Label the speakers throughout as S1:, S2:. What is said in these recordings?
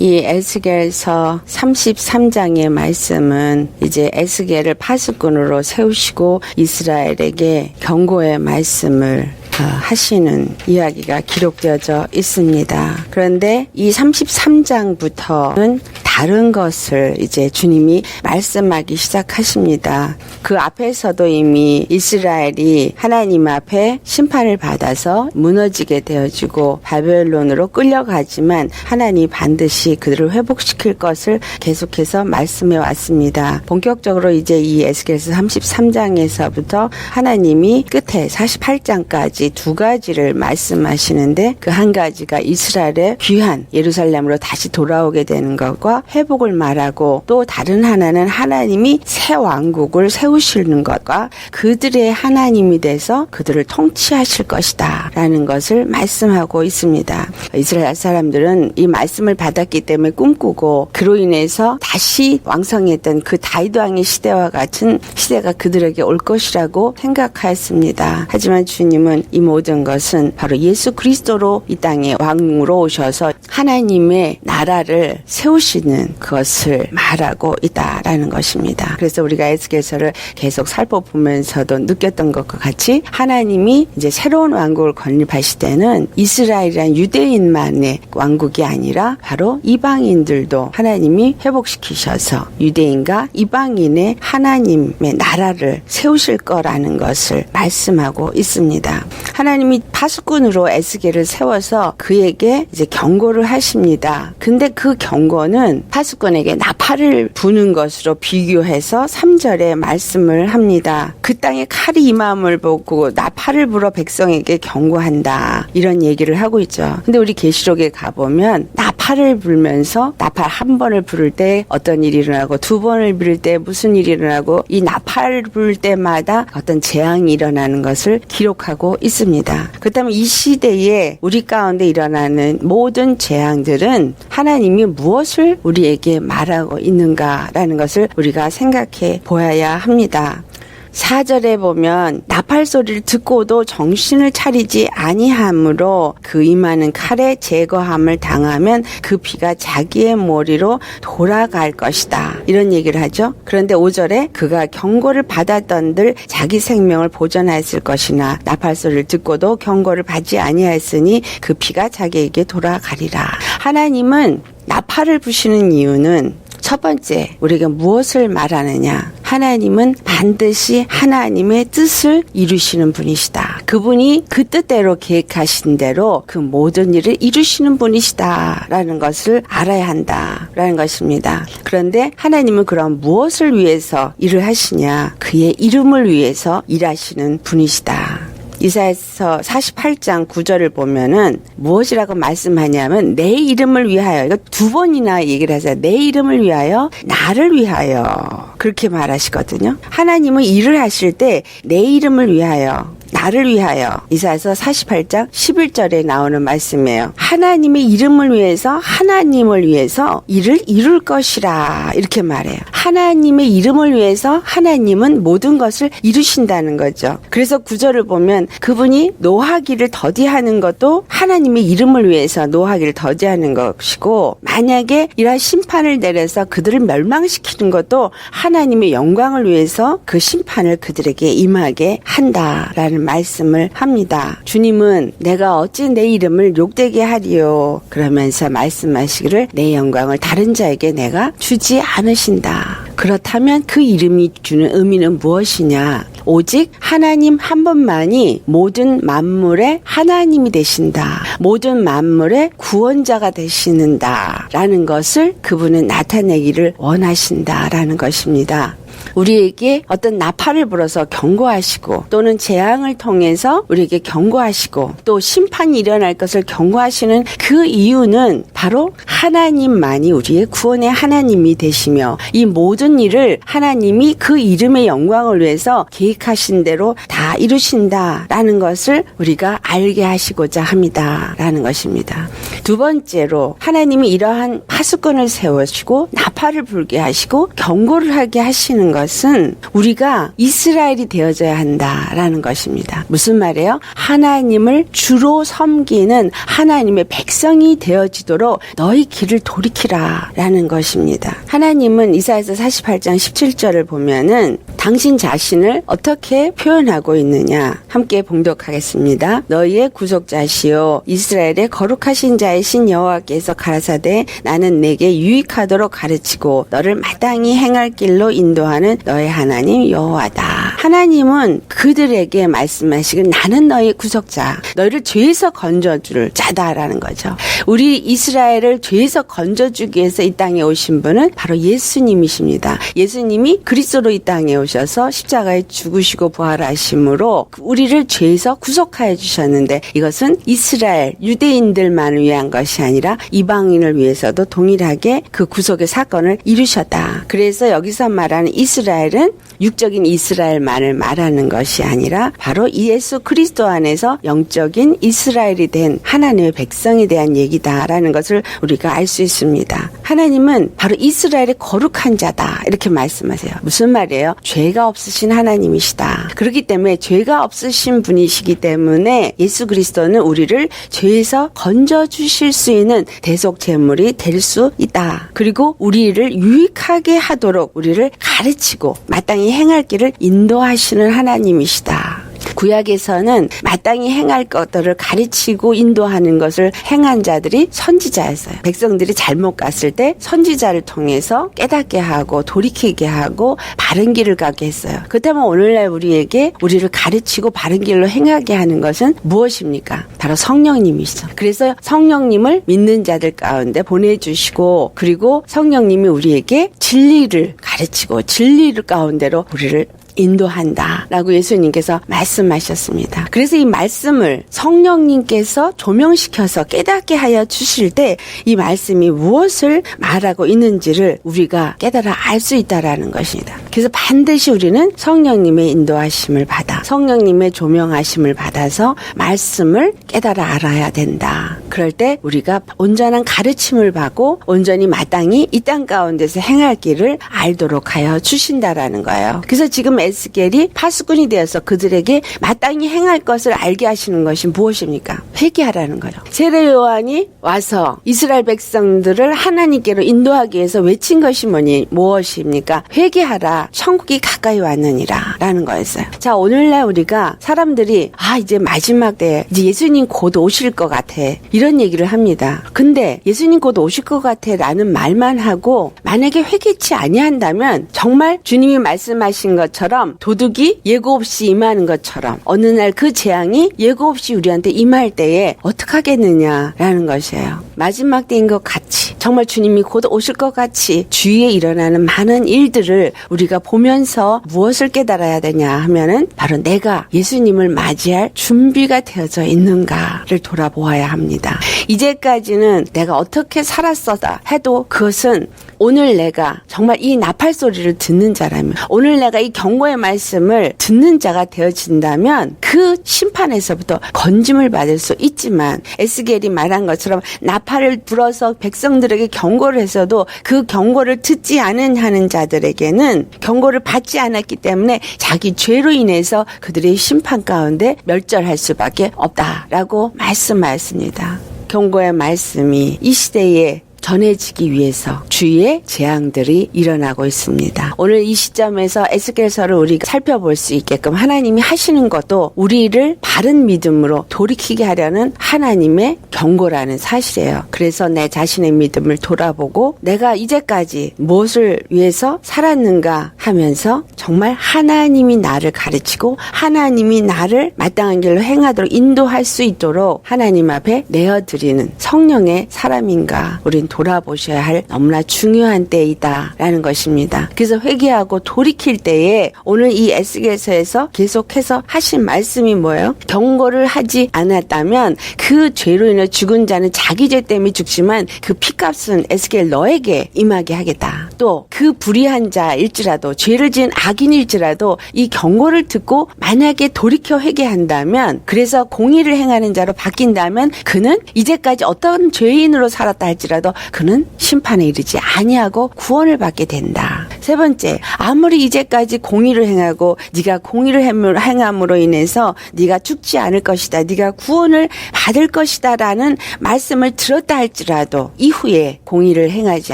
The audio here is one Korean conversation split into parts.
S1: 이 에스겔서 33장의 말씀은 이제 에스겔을 파수꾼으로 세우시고 이스라엘에게 경고의 말씀을 하시는 이야기가 기록되어져 있습니다. 그런데 이 33장부터는 다른 것을 이제 주님이 말씀하기 시작하십니다. 그 앞에서도 이미 이스라엘이 하나님 앞에 심판을 받아서 무너지게 되어지고 바벨론으로 끌려가지만 하나님이 반드시 그들을 회복시킬 것을 계속해서 말씀해 왔습니다. 본격적으로 이제 이 에스겔서 33장에서부터 하나님이 끝에 48장까지 두 가지를 말씀하시는데 그 한 가지가 이스라엘의 귀한 예루살렘으로 다시 돌아오게 되는 것과 회복을 말하고 또 다른 하나는 하나님이 새 왕국을 세우시는 것과 그들의 하나님이 돼서 그들을 통치하실 것이다 라는 것을 말씀하고 있습니다. 이스라엘 사람들은 이 말씀을 받았기 때문에 꿈꾸고 그로 인해서 다시 왕성했던 그 다윗 왕의 시대와 같은 시대가 그들에게 올 것이라고 생각하였습니다. 하지만 주님은 이 모든 것은 바로 예수 그리스도로 이 땅에 왕으로 오셔서 하나님의 나라를 세우시는 것을 말하고 있다라는 것입니다. 그래서 우리가 에스겔서를 계속 살펴보면서도 느꼈던 것과 같이 하나님이 이제 새로운 왕국을 건립하실 때는 이스라엘이란 유대인만의 왕국이 아니라 바로 이방인들도 하나님이 회복시키셔서 유대인과 이방인의 하나님의 나라를 세우실 거라는 것을 말씀하고 있습니다. 하나님이 파수꾼으로 에스겔을 세워서 그에게 이제 경고를 하십니다. 근데 그 경고는 파수꾼에게 나팔을 부는 것으로 비교해서 3절에 말씀을 합니다. 그 땅에 칼이 임함을 보고 나팔을 불어 백성에게 경고한다. 이런 얘기를 하고 있죠. 근데 우리 계시록에 가보면 나팔을 불면서 나팔 한 번을 부를 때 어떤 일이 일어나고 두 번을 부를 때 무슨 일이 일어나고 이 나팔을 부를 때마다 어떤 재앙이 일어나는 것을 기록하고 있습니다. 그렇다면 이 시대에 우리 가운데 일어나는 모든 재앙들은 하나님이 무엇을 우리에게 말하고 있는가라는 것을 우리가 생각해 보아야 합니다. 4절에 보면 나팔 소리를 듣고도 정신을 차리지 아니함으로 그 임하는 칼에 제거함을 당하면 그 피가 자기의 머리로 돌아갈 것이다. 이런 얘기를 하죠. 그런데 5절에 그가 경고를 받았던들 자기 생명을 보존하였을 것이나 나팔 소리를 듣고도 경고를 받지 아니하였으니 그 피가 자기에게 돌아가리라. 하나님은 나팔을 부시는 이유는 첫 번째, 우리가 무엇을 말하느냐? 하나님은 반드시 하나님의 뜻을 이루시는 분이시다. 그분이 그 뜻대로 계획하신 대로 그 모든 일을 이루시는 분이시다라는 것을 알아야 한다라는 것입니다. 그런데 하나님은 그럼 무엇을 위해서 일을 하시냐? 그의 이름을 위해서 일하시는 분이시다. 이사야서 48장 9절을 보면은 무엇이라고 말씀하냐면 내 이름을 위하여, 이거 두 번이나 얘기를 하세요. 내 이름을 위하여, 나를 위하여 그렇게 말하시거든요. 하나님은 일을 하실 때 내 이름을 위하여, 나를 위하여, 이사야서 48장 11절에 나오는 말씀이에요. 하나님의 이름을 위해서, 하나님을 위해서 일을 이룰 것이라 이렇게 말해요. 하나님의 이름을 위해서 하나님은 모든 것을 이루신다는 거죠. 그래서 9절을 보면 그분이 노하기를 더디하는 것도 하나님의 이름을 위해서 노하기를 더디하는 것이고, 만약에 이러한 심판을 내려서 그들을 멸망시키는 것도 하나님의 영광을 위해서 그 심판을 그들에게 임하게 한다라는 말씀을 합니다. 주님은 내가 어찌 내 이름을 욕되게 하리요 그러면서 말씀하시기를 내 영광을 다른 자에게 내가 주지 않으신다. 그렇다면 그 이름이 주는 의미는 무엇이냐? 오직 하나님 한 분만이 모든 만물의 하나님이 되신다. 모든 만물의 구원자가 되시는다. 라는 것을 그분은 나타내기를 원하신다라는 것입니다. 우리에게 어떤 나팔을 불어서 경고하시고 또는 재앙을 통해서 우리에게 경고하시고 또 심판이 일어날 것을 경고하시는 그 이유는 바로 하나님만이 우리의 구원의 하나님이 되시며 이 모든 일을 하나님이 그 이름의 영광을 위해서 계획하신 대로 다 이루신다라는 것을 우리가 알게 하시고자 합니다라는 것입니다. 두 번째로 하나님이 이러한 파수꾼을 세우시고 나팔을 불게 하시고 경고를 하게 하시는 하는 것은 우리가 이스라엘이 되어져야 한다라는 것입니다. 무슨 말이에요? 하나님을 주로 섬기는 하나님의 백성이 되어지도록 너희 길을 돌이키라 라는 것입니다. 하나님은 이사야서 48장 17절을 보면은 당신 자신을 어떻게 표현하고 있느냐 함께 봉독하겠습니다. 너희의 구속자시요 이스라엘의 거룩하신 자이신 여호와께서 가라사대 나는 내게 유익하도록 가르치고 너를 마땅히 행할 길로 인도하는 너의 하나님 여호와다. 하나님은 그들에게 말씀하시길 나는 너희 구속자, 너희를 죄에서 건져줄 자다라는 거죠. 우리 이스라엘을 죄에서 건져주기 위해서 이 땅에 오신 분은 바로 예수님이십니다. 예수님이 그리스도로 이 땅에 오셔서 십자가에 죽으시고 부활하심으로 우리를 죄에서 구속하여 주셨는데 이것은 이스라엘 유대인들만을 위한 것이 아니라 이방인을 위해서도 동일하게 그 구속의 사건을 이루셨다. 그래서 여기서 말하는 이스라엘은 육적인 이스라엘만을 말하는 것이 아니라 바로 예수 그리스도 안에서 영적인 이스라엘이 된 하나님의 백성에 대한 얘기다라는 것을 우리가 알 수 있습니다. 하나님은 바로 이스라엘의 거룩한 자다 이렇게 말씀하세요. 무슨 말이에요? 죄가 없으신 하나님이시다. 그렇기 때문에 죄가 없으신 분이시기 때문에 예수 그리스도는 우리를 죄에서 건져주실 수 있는 대속 제물이 될 수 있다. 그리고 우리를 유익하게 하도록 우리를 가르치고 마땅히 행할 길을 인도하시는 하나님이시다. 구약에서는 마땅히 행할 것들을 가르치고 인도하는 것을 행한 자들이 선지자였어요. 백성들이 잘못 갔을 때 선지자를 통해서 깨닫게 하고 돌이키게 하고 바른 길을 가게 했어요. 그렇다면 오늘날 우리에게 우리를 가르치고 바른 길로 행하게 하는 것은 무엇입니까? 바로 성령님이시죠. 그래서 성령님을 믿는 자들 가운데 보내주시고 그리고 성령님이 우리에게 진리를 가르치고 진리를 가운데로 우리를 인도한다라고 예수님께서 말씀하셨습니다. 그래서 이 말씀을 성령님께서 조명시켜서 깨닫게 하여 주실 때 이 말씀이 무엇을 말하고 있는지를 우리가 깨달아 알 수 있다라는 것입니다. 그래서 반드시 우리는 성령님의 인도하심을 받아 성령님의 조명하심을 받아서 말씀을 깨달아 알아야 된다. 그럴 때 우리가 온전한 가르침을 받고 온전히 마땅히 이 땅 가운데서 행할 길을 알도록 하여 주신다라는 거예요. 그래서 지금 에스겔이 파수꾼이 되어서 그들에게 마땅히 행할 것을 알게 하시는 것이 무엇입니까? 회개하라는 거죠. 세례 요한이 와서 이스라엘 백성들을 하나님께로 인도하기 위해서 외친 것이 무엇입니까? 회개하라, 천국이 가까이 왔느니라 라는 거였어요. 자, 오늘날 우리가 사람들이 이제 마지막 때 이제 예수님 곧 오실 것 같아 이런 얘기를 합니다. 근데 예수님 곧 오실 것 같아 라는 말만 하고 만약에 회개치 아니한다면 정말 주님이 말씀하신 것처럼 도둑이 예고 없이 임하는 것처럼 어느 날 그 재앙이 예고 없이 우리한테 임할 때에 어떡하겠느냐라는 것이에요. 마지막 때인 것 같이 정말 주님이 곧 오실 것 같이 주위에 일어나는 많은 일들을 우리가 보면서 무엇을 깨달아야 되냐 하면은 바로 내가 예수님을 맞이할 준비가 되어져 있는가를 돌아보아야 합니다. 이제까지는 내가 어떻게 살았어다 해도 그것은 오늘 내가 정말 이 나팔 소리를 듣는 자라면 오늘 내가 이 경고의 말씀을 듣는 자가 되어진다면 그 심판에서부터 건짐을 받을 수 있지만 에스겔이 말한 것처럼 나팔을 불어서 백성들에게 경고를 했어도 그 경고를 듣지 않은 하는 자들에게는 경고를 받지 않았기 때문에 자기 죄로 인해서 그들의 심판 가운데 멸절할 수밖에 없다라고 말씀하였습니다. 경고의 말씀이 이 시대에 전해지기 위해서 주위에 재앙들이 일어나고 있습니다. 오늘 이 시점에서 에스겔서를 우리가 살펴볼 수 있게끔 하나님이 하시는 것도 우리를 바른 믿음으로 돌이키게 하려는 하나님의 경고라는 사실이에요. 그래서 내 자신의 믿음을 돌아보고 내가 이제까지 무엇을 위해서 살았는가 하면서 정말 하나님이 나를 가르치고 하나님이 나를 마땅한 길로 행하도록 인도할 수 있도록 하나님 앞에 내어드리는 성령의 사람인가 우린 돌아보셔야 할 너무나 중요한 때이다라는 것입니다. 그래서 회개하고 돌이킬 때에 오늘 이 에스겔서에서 계속해서 하신 말씀이 뭐예요? 경고를 하지 않았다면 그 죄로 인해 죽은 자는 자기 죄 때문에 죽지만 그 피값은 에스겔 너에게 임하게 하겠다. 또 그 불의한 자일지라도 죄를 지은 악인일지라도 이 경고를 듣고 만약에 돌이켜 회개한다면 그래서 공의를 행하는 자로 바뀐다면 그는 이제까지 어떤 죄인으로 살았다 할지라도 그는 심판에 이르지 아니하고 구원을 받게 된다. 세 번째, 아무리 이제까지 공의를 행하고 네가 공의를 행함으로 인해서 네가 죽지 않을 것이다. 네가 구원을 받을 것이다라는 말씀을 들었다 할지라도 이후에 공의를 행하지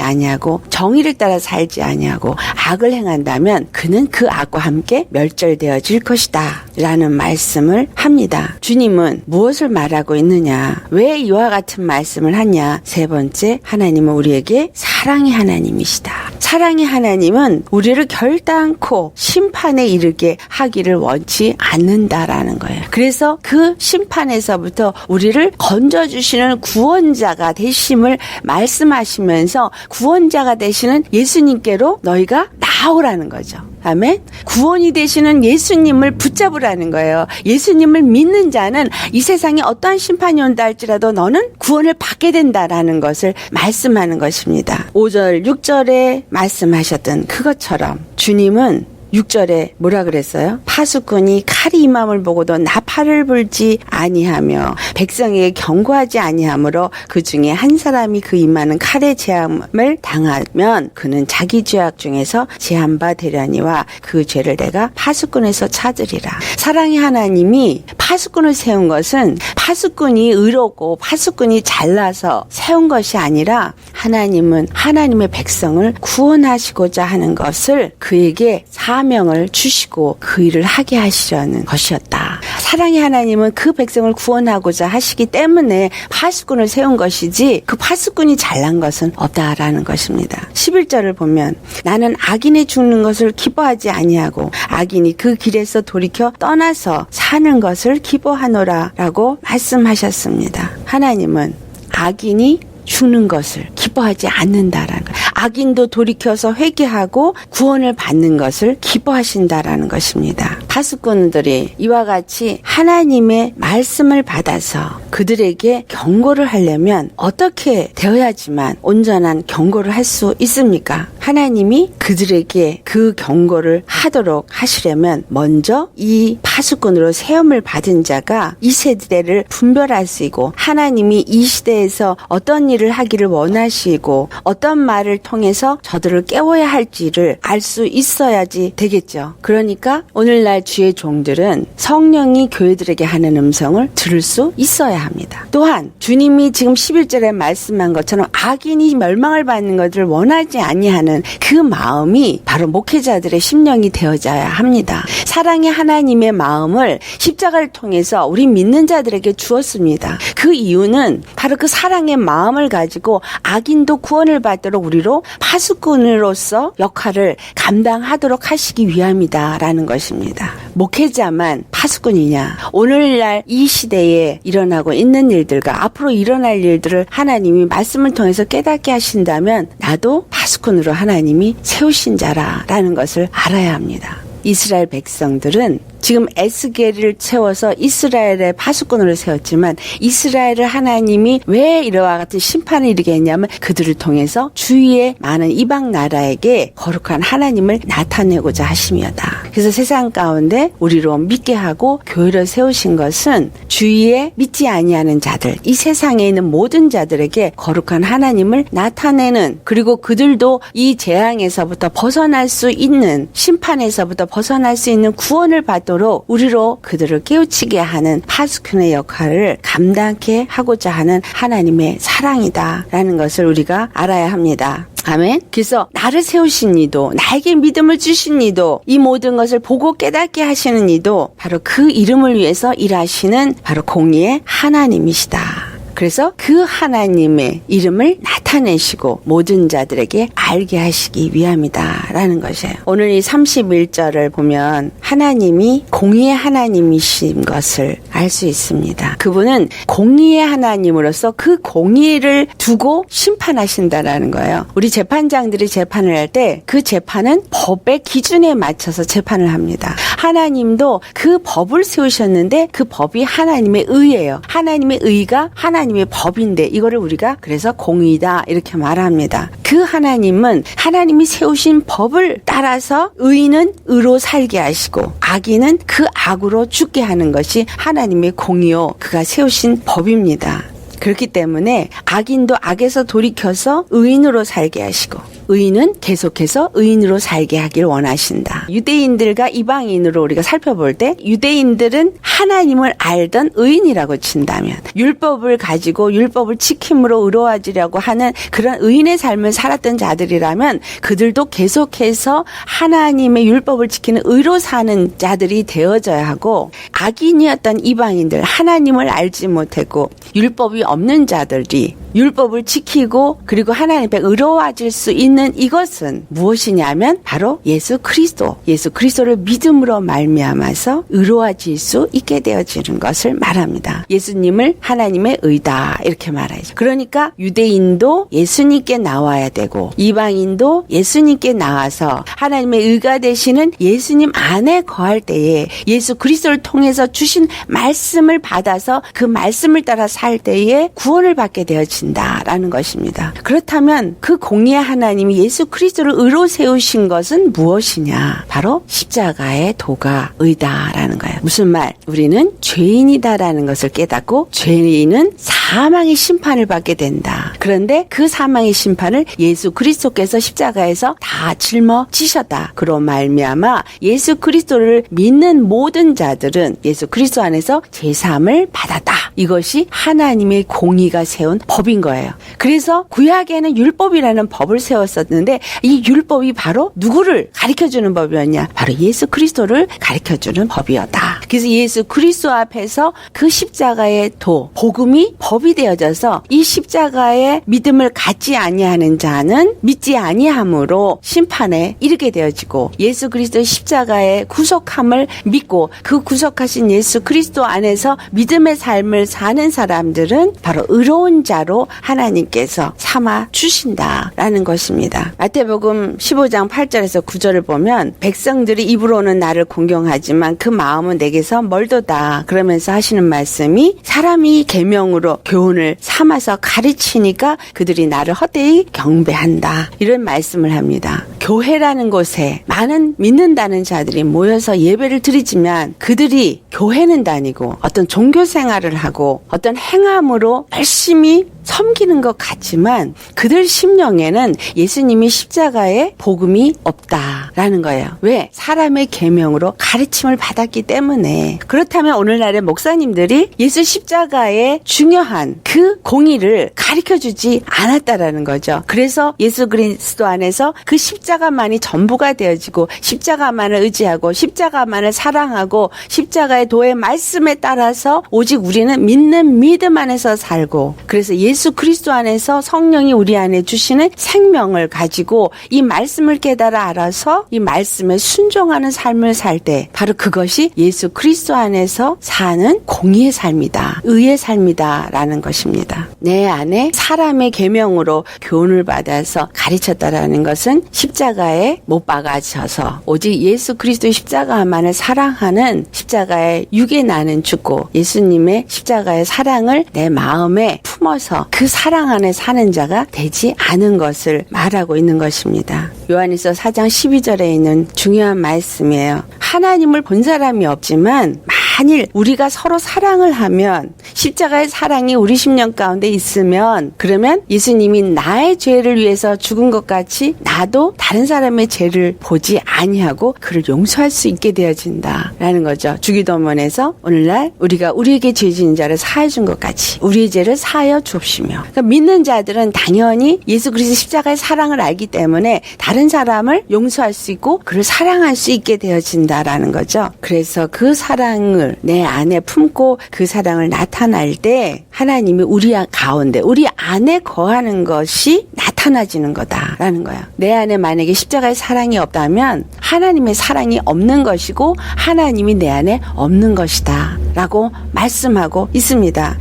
S1: 아니하고 정의를 따라 살지 아니하고 악을 행한다면 그는 그 악과 함께 멸절되어질 것이다 라는 말씀을 합니다. 주님은 무엇을 말하고 있느냐? 왜 이와 같은 말씀을 하냐? 세 번째, 하나님은 우리에게 사랑의 하나님이시다. 사랑의 하나님은 우리를 결단코 심판에 이르게 하기를 원치 않는다라는 거예요. 그래서 그 심판에서부터 우리를 건져주시는 구원자가 되심을 말씀하시면서 구원자가 되시는 예수님께로 너희가 나오라는 거죠. 아멘. 구원이 되시는 예수님을 붙잡으라는 거예요. 예수님을 믿는 자는 이 세상에 어떠한 심판이 온다 할지라도 너는 구원을 받게 된다라는 것을 말씀하는 것입니다. 5절, 6절에 말씀하셨던 그것처럼 주님은 6절에 뭐라 그랬어요? 파수꾼이 칼이 임함을 보고도 나팔을 불지 아니하며 백성에게 경고하지 아니하므로 그 중에 한 사람이 그 임하는 칼의 재함을 당하면 그는 자기 죄악 중에서 제한바 되려니와 그 죄를 내가 파수꾼에서 찾으리라. 사랑의 하나님이 파수꾼을 세운 것은 파수꾼이 의롭고 파수꾼이 잘나서 세운 것이 아니라 하나님은 하나님의 백성을 구원하시고자 하는 것을 그에게 사명을 주시고 그 일을 하게 하시려는 것이었다. 사랑의 하나님은 그 백성을 구원하고자 하시기 때문에 파수꾼을 세운 것이지 그 파수꾼이 잘난 것은 없다라는 것입니다. 11절을 보면 나는 악인이 죽는 것을 기뻐하지 아니하고 악인이 그 길에서 돌이켜 떠나서 사는 것을 기뻐하노라 라고 말씀하셨습니다. 하나님은 악인이 죽는 것을 기뻐하지 않는다라는 것. 악인도 돌이켜서 회개하고 구원을 받는 것을 기뻐하신다라는 것입니다. 파수꾼들이 이와 같이 하나님의 말씀을 받아서 그들에게 경고를 하려면 어떻게 되어야지만 온전한 경고를 할 수 있습니까? 하나님이 그들에게 그 경고를 하도록 하시려면 먼저 이 파수꾼으로 세움을 받은 자가 이 세대를 분별할 수 있고 하나님이 이 시대에서 어떤 일을 하기를 원하시고 어떤 말을 통해서 저들을 깨워야 할지를 알 수 있어야지 되겠죠. 그러니까 오늘날 주의 종들은 성령이 교회들에게 하는 음성을 들을 수 있어야 합니다. 또한 주님이 지금 11절에 말씀한 것처럼 악인이 멸망을 받는 것을 원하지 아니하는 그 마음이 바로 목회자들의 심령이 되어져야 합니다. 사랑의 하나님의 마음을 십자가를 통해서 우리 믿는 자들에게 주었습니다. 그 이유는 바로 그 사랑의 마음을 가지고 악인도 구원을 받도록 우리로 파수꾼으로서 역할을 감당하도록 하시기 위함이다라는 것입니다. 목회자만 파수꾼이냐? 오늘날 이 시대에 일어나고 있는 일들과 앞으로 일어날 일들을 하나님이 말씀을 통해서 깨닫게 하신다면 나도 파수꾼으로 하나님이 세우신 자라라는 것을 알아야 합니다. 이스라엘 백성들은 지금 에스겔을 세워서 이스라엘의 파수꾼으로 세웠지만 이스라엘을 하나님이 왜 이와 같은 심판을 이르게 했냐면 그들을 통해서 주위의 많은 이방 나라에게 거룩한 하나님을 나타내고자 하심이었다. 그래서 세상 가운데 우리로 믿게 하고 교회를 세우신 것은 주위에 믿지 아니하는 자들, 이 세상에 있는 모든 자들에게 거룩한 하나님을 나타내는, 그리고 그들도 이 재앙에서부터 벗어날 수 있는, 심판에서부터 벗어날 수 있는 구원을 받도록 우리로 그들을 깨우치게 하는 파수꾼의 역할을 감당케 하고자 하는 하나님의 사랑이다라는 것을 우리가 알아야 합니다. 아멘. 그래서 나를 세우신 이도, 나에게 믿음을 주신 이도, 이 모든 것을 보고 깨닫게 하시는 이도 바로 그 이름을 위해서 일하시는 바로 공의의 하나님이시다. 그래서 그 하나님의 이름을 나타내시고 모든 자들에게 알게 하시기 위함이다라는 것이에요. 오늘 이 31절을 보면 하나님이 공의의 하나님이신 것을 알 수 있습니다. 그분은 공의의 하나님으로서 그 공의를 두고 심판하신다라는 거예요. 우리 재판장들이 재판을 할 때 그 재판은 법의 기준에 맞춰서 재판을 합니다. 하나님도 그 법을 세우셨는데 그 법이 하나님의 의예요. 하나님의 의가 하나님의 법인데 이거를 우리가 그래서 공의다 이렇게 말합니다. 그 하나님은 하나님이 세우신 법을 따라서 의인은 의로 살게 하시고 악인은 그 악으로 죽게 하는 것이 하나님의 공의요, 그가 세우신 법입니다. 그렇기 때문에 악인도 악에서 돌이켜서 의인으로 살게 하시고 의인은 계속해서 의인으로 살게 하길 원하신다. 유대인들과 이방인으로 우리가 살펴볼 때 유대인들은 하나님을 알던 의인이라고 친다면 율법을 가지고 율법을 지킴으로 의로워지려고 하는 그런 의인의 삶을 살았던 자들이라면 그들도 계속해서 하나님의 율법을 지키는 의로 사는 자들이 되어져야 하고, 악인이었던 이방인들, 하나님을 알지 못하고 율법이 없는 자들이 율법을 지키고 그리고 하나님 앞에 의로워질 수 있는 이것은 무엇이냐면 바로 예수 그리스도를 믿음으로 말미암아서 의로워질 수 있게 되어지는 것을 말합니다. 예수님을 하나님의 의다 이렇게 말하죠. 그러니까 유대인도 예수님께 나와야 되고 이방인도 예수님께 나와서 하나님의 의가 되시는 예수님 안에 거할 때에 예수 그리스도를 통해서 주신 말씀을 받아서 그 말씀을 따라 살 때에 구원을 받게 되어진다라는 것입니다. 그렇다면 그 공의의 하나님이 예수 그리스도를 의로 세우신 것은 무엇이냐? 바로 십자가의 도가 의다라는 거예요. 무슨 말? 우리는 죄인이다라는 것을 깨닫고 죄인은 사망의 심판을 받게 된다. 그런데 그 사망의 심판을 예수 그리스도께서 십자가에서 다 짊어지셨다. 그로 말미암아 예수 그리스도를 믿는 모든 자들은 예수 그리스도 안에서 제사함을 받았다. 이것이 하나님의 공의가 세운 법인 거예요. 그래서 구약에는 율법이라는 법을 세웠었는데 이 율법이 바로 누구를 가르쳐주는 법이었냐? 바로 예수 그리스도를 가르쳐주는 법이었다. 그래서 예수 그리스도 앞에서 그 십자가의 도, 복음이 법이 되어져서 이 십자가의 믿음을 갖지 아니하는 자는 믿지 아니함으로 심판에 이르게 되어지고, 예수 그리스도의 십자가의 구속함을 믿고 그 구속하신 예수 그리스도 안에서 믿음의 삶을 사는 사람들은 바로 의로운 자로 하나님께서 삼아 주신다라는 것입니다. 마태복음 15장 8절에서 9절을 보면 백성들이 입으로는 나를 공경하지만 그 마음은 내게서 멀도다. 그러면서 하시는 말씀이 사람이 계명으로 교훈을 삼아서 가르치니까 그들이 나를 헛되이 경배한다. 이런 말씀을 합니다. 교회라는 곳에 많은 믿는다는 자들이 모여서 예배를 드리지만 그들이 교회는 다니고 어떤 종교 생활을 하고 어떤 행함으로 열심히 섬기는 것 같지만 그들 심령에는 예수님이 십자가의 복음이 없다라는 거예요. 왜? 사람의 계명으로 가르침을 받았기 때문에. 그렇다면 오늘날의 목사님들이 예수 십자가의 중요한 그 공의를 가르쳐주지 않았다라는 거죠. 그래서 예수 그리스도 안에서 그 십자가만이 전부가 되어지고 십자가만을 의지하고 십자가만을 사랑하고 십자가의 도의 말씀에 따라서 오직 우리는 믿는 믿음 안에서 살고, 그래서 예수 그리스도 안에서 성령이 우리 안에 주시는 생명을 가지고 이 말씀을 깨달아 알아서 이 말씀에 순종하는 삶을 살 때 바로 그것이 예수 그리스도 안에서 사는 공의의 삶이다, 의의 삶이다 라는 것입니다. 내 안에 사람의 계명으로 교훈을 받아서 가르쳤다라는 것은 십자가에 못 박아져서 오직 예수 그리스도의 십자가만을 사랑하는, 십자가의 육에 나는 죽고 예수님의 십자가의 사랑을 내 마음에 품어서 그 사랑 안에 사는 자가 되지 않은 것을 말하고 있는 것입니다. 요한일서 4장 12절에 있는 중요한 말씀이에요. 하나님을 본 사람이 없지만 만일 우리가 서로 사랑을 하면, 십자가의 사랑이 우리 심령 가운데 있으면, 그러면 예수님이 나의 죄를 위해서 죽은 것 같이 나도 다른 사람의 죄를 보지 아니하고 그를 용서할 수 있게 되어진다라는 거죠. 주기도문에서 오늘날 우리가 우리에게 죄 지은 자를 사하여 준 것 같이 우리의 죄를 사하여 주옵시며. 그러니까 믿는 자들은 당연히 예수 그리스도 십자가의 사랑을 알기 때문에 다른 사람을 용서할 수 있고 그를 사랑할 수 있게 되어진다라는 거죠. 그래서 그 사랑을 내 안에 품고 그 사랑을 나타날 때 하나님이 우리 가운데, 우리 안에 거하는 것이 나타나지는 거다라는 거예요. 내 안에 만약에 십자가의 사랑이 없다면 하나님의 사랑이 없는 것이고 하나님이 내 안에 없는 것이다 라고 말씀하고 있습니다.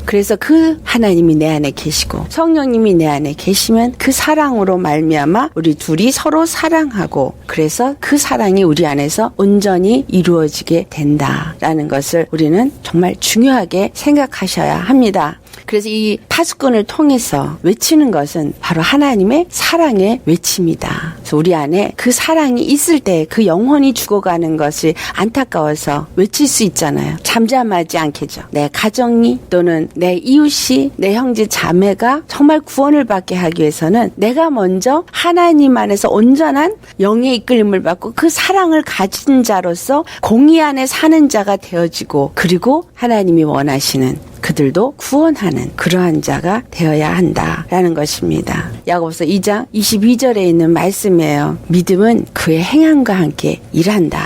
S1: 그래서 그 하나님이 내 안에 계시고 성령님이 내 안에 계시면 그 사랑으로 말미암아 우리 둘이 서로 사랑하고, 그래서 그 사랑이 우리 안에서 온전히 이루어지게 된다라는 것을 우리는 정말 중요하게 생각하셔야 합니다. 그래서 이 파수꾼을 통해서 외치는 것은 바로 하나님의 사랑의 외침이다. 그래서 우리 안에 그 사랑이 있을 때 그 영혼이 죽어가는 것이 안타까워서 외칠 수 있잖아요. 잠잠하지 않겠죠. 내 가정이 또는 내 이웃이 내 형제 자매가 정말 구원을 받게 하기 위해서는 내가 먼저 하나님 안에서 온전한 영의 이끌림을 받고 그 사랑을 가진 자로서 공의 안에 사는 자가 되어지고 그리고 하나님이 원하시는 그들도 구원하는 그러한 자가 되어야 한다라는 것입니다. 야고보서 2장 22절에 있는 말씀이에요. 믿음은 그의 행함과 함께 일한다.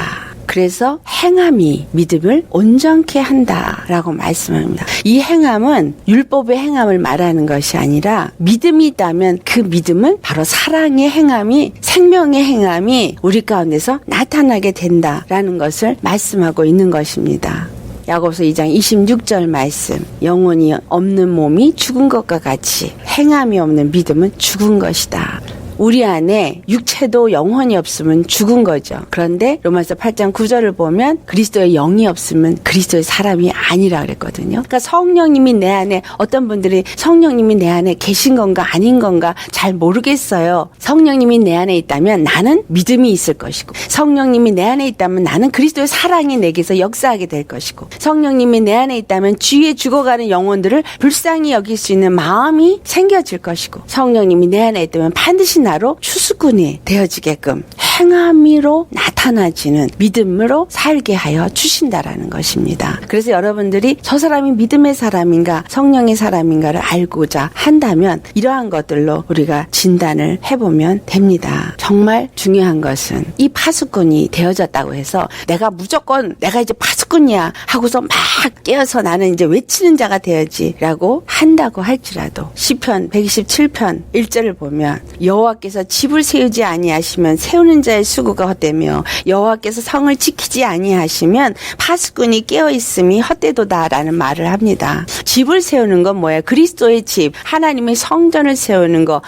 S1: 그래서 행함이 믿음을 온전케 한다라고 말씀합니다. 이 행함은 율법의 행함을 말하는 것이 아니라 믿음이 있다면 그 믿음은 바로 사랑의 행함이 생명의 행함이 우리 가운데서 나타나게 된다라는 것을 말씀하고 있는 것입니다. 야고보서 2장 26절 말씀 영혼이 없는 몸이 죽은 것과 같이 행함이 없는 믿음은 죽은 것이다. 우리 안에 육체도 영혼이 없으면 죽은 거죠. 그런데 로마서 8장 9절을 보면 그리스도의 영이 없으면 그리스도의 사람이 아니라 그랬거든요. 그러니까 성령님이 내 안에 어떤 분들이 성령님이 내 안에 계신 건가 아닌 건가 잘 모르겠어요. 성령님이 내 안에 있다면 나는 믿음이 있을 것이고 성령님이 내 안에 있다면 나는 그리스도의 사랑이 내게서 역사하게 될 것이고 성령님이 내 안에 있다면 주위에 죽어가는 영혼들을 불쌍히 여길 수 있는 마음이 생겨질 것이고 성령님이 내 안에 있다면 반드시 나로 추수꾼이 되어지게끔 행함으로 나타나지는 믿음으로 살게 하여 주신다라는 것입니다. 그래서 여러분들이 저 사람이 믿음의 사람인가 성령의 사람인가를 알고자 한다면 이러한 것들로 우리가 진단을 해보면 됩니다. 정말 중요한 것은 이 파수꾼이 되어졌다고 해서 내가 무조건 내가 이제 파수꾼이야 하고서 막 깨어서 나는 이제 외치는 자가 되어지라고 한다고 할지라도 시편 127편 1절을 보면 여호와께서 집을 세우지 아니하시면 세우는 자의 수고가 헛되며 여호와께서 성을 지키지 아니하시면 파수꾼이 깨어있음이 헛되도다라는 말을 합니다. 집을 세우는 건 뭐예요? 그리스도의 집, 하나님의 성전을 세우는 거,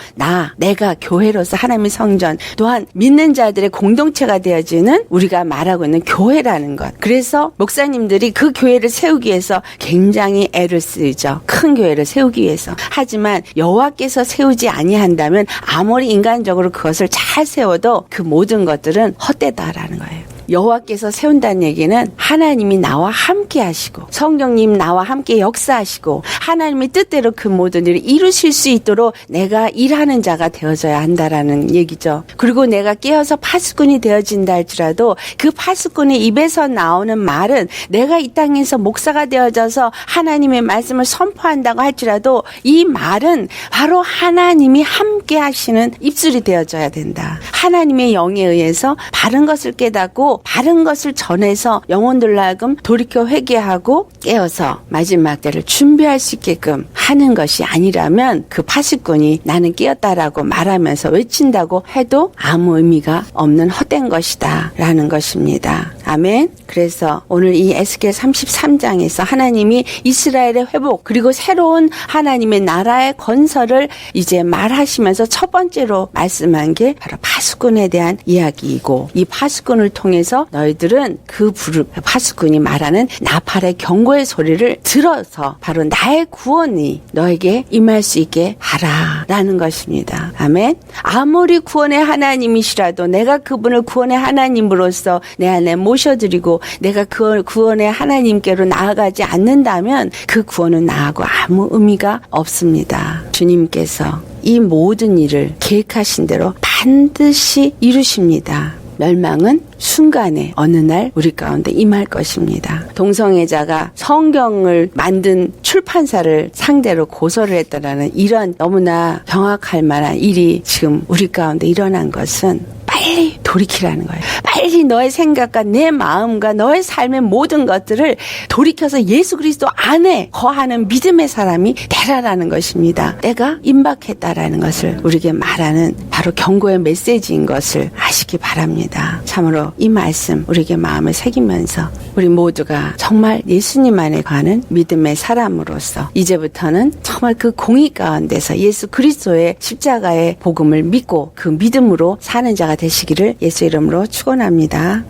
S1: 내가 교회로서 하나님의 성전, 또한 믿는 자들의 공동체가 되어지는 우리가 말하고 있는 교회라는 것. 그래서 목사님들이 그 교회를 세우기 위해서 굉장히 애를 쓰죠. 큰 교회를 세우기 위해서. 하지만 여호와께서 세우지 아니한다면 아무리 인간적으로 그것을 잘 세워도 그 모든 것들은 헛되다라는 거예요. 여호와께서 세운다는 얘기는 하나님이 나와 함께 하시고 성령님 나와 함께 역사하시고 하나님의 뜻대로 그 모든 일을 이루실 수 있도록 내가 일하는 자가 되어져야 한다라는 얘기죠. 그리고 내가 깨어서 파수꾼이 되어진다 할지라도 그 파수꾼의 입에서 나오는 말은 내가 이 땅에서 목사가 되어져서 하나님의 말씀을 선포한다고 할지라도 이 말은 바로 하나님이 함께 하시는 입술이 되어져야 된다. 하나님의 영에 의해서 바른 것을 깨닫고 바른 것을 전해서 영혼들로 하여금 돌이켜 회개하고 깨어서 마지막 때를 준비할 수 있게끔 하는 것이 아니라면 그 파수꾼이 나는 깨었다라고 말하면서 외친다고 해도 아무 의미가 없는 헛된 것이다 라는 것입니다. 아멘. 그래서 오늘 이 에스겔 33장에서 하나님이 이스라엘의 회복 그리고 새로운 하나님의 나라의 건설을 이제 말하시면서 첫 번째로 말씀한 게 바로 파수꾼에 대한 이야기이고 이 파수꾼을 통해서 너희들은 그 파수꾼이 말하는 나팔의 경고의 소리를 들어서 바로 나의 구원이 너에게 임할 수 있게 하라라는 것입니다. 아멘. 아무리 구원의 하나님이시라도 내가 그분을 구원의 하나님으로서 내 안에 모셔드리고 내가 그 구원의 하나님께로 나아가지 않는다면 그 구원은 나하고 아무 의미가 없습니다. 주님께서 이 모든 일을 계획하신 대로 반드시 이루십니다. 멸망은 순간에 어느 날 우리 가운데 임할 것입니다. 동성애자가 성경을 만든 출판사를 상대로 고소를 했다라는 이런 너무나 경악할 만한 일이 지금 우리 가운데 일어난 것은 빨리 돌이키라는 거예요. 빨리 너의 생각과 내 마음과 너의 삶의 모든 것들을 돌이켜서 예수 그리스도 안에 거하는 믿음의 사람이 되라라는 것입니다. 때가 임박했다라는 것을 우리에게 말하는 바로 경고의 메시지인 것을 아시기 바랍니다. 참으로 이 말씀 우리에게 마음을 새기면서 우리 모두가 정말 예수님 안에 거하는 믿음의 사람으로서 이제부터는 정말 그 공의 가운데서 예수 그리스도의 십자가의 복음을 믿고 그 믿음으로 사는 자가 되시기를 예수 이름으로 축원합니다.